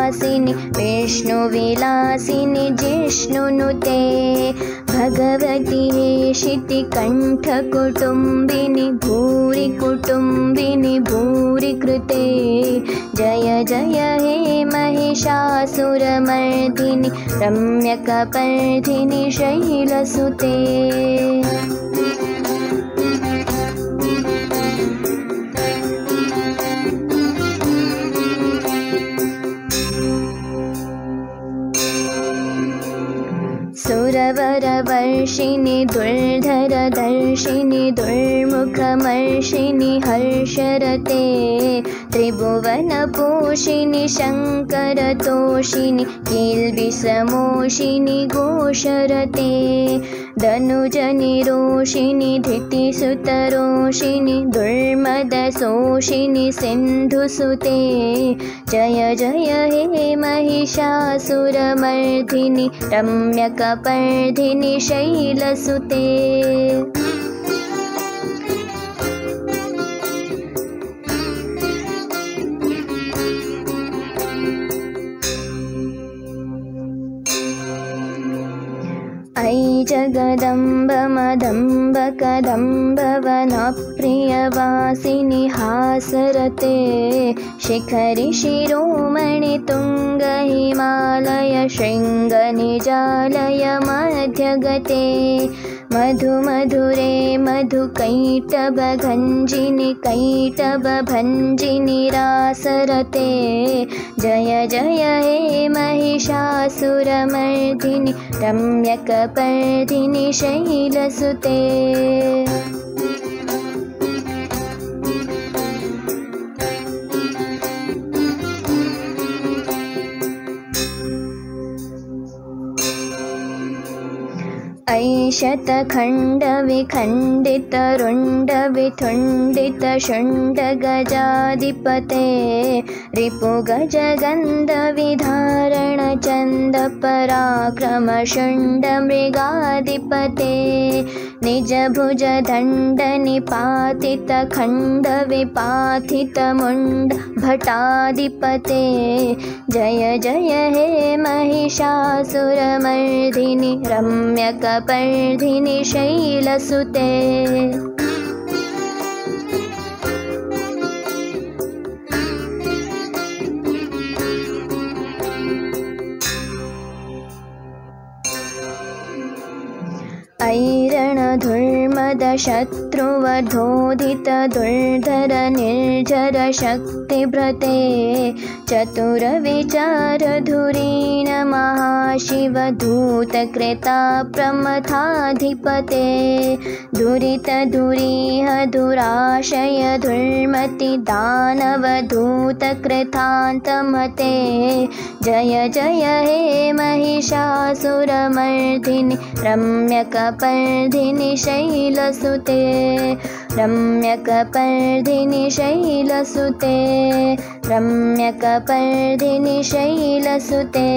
वासिनि विष्णुविलासिनि जिष्णुनुते भगवति हेशिति कण्ठकुटुम्बिनि भूरि कुटुम्बिनि भूरि कृते जय जय हे महिषासुरमर्दिनि रम्यकपर्दिनि शैलसुते सुरवरवर्षिणि दुर्धरदर्शिनि दुर्मुखमर्षिनि हर्षरते त्रिभुवनपोषिनि शङ्करतोषिनि किल्बिषमोषिनि घोषरते धनुजनिरोषिनि धृतिसुतरोषिनि दुर्मदशोषिनि सिन्धुसुते जय जय हे महिषासुरमर्दिनि रम्यकपर्दिनि शैलसुते ऐ जगदम्ब मदम्ब कदम्ब वनप्रियवासिनि हासरते शिखरि शिरोमणि तुङ्ग हिमालय शृङ्गनिजालय मध्यगते मधुमधुरे मधुकैटभगञ्जिनि कैटभभञ्जिनि रासरते जय जय हे महिषासुरमर्दिनि रम्यकपर्दिनि शैलसुते ऐ शतखण्डविखण्डितरुण्डविथुण्डितशुण्डगजाधिपते रिपुगजगन्धविधारणचण्डपराक्रमशुण्डमृगाधिपते निजभुजदण्डनिपातितखण्डविपातितमुण्डभटाधिपते जय जय हे महिषासुरमर्दिनि रम्यकपर्दिनि शैलसुते ऐरणधुर्मदशत्रुवधोदित दुर्धर निर्झर शक्तिभृते चतुरविचारधुरीण महाशिवधूतकृता प्रमथाधिपते दुरितधुरीह दुराशय दुर्मति दानवधूतकृतान्तमते जय जय हे महिषासुरमर्दिनि रम्यकपर्दिनि शैलसुते रम्यकपर्दिनि शैलसुते रम्यकपर्दिनि शैलसुते।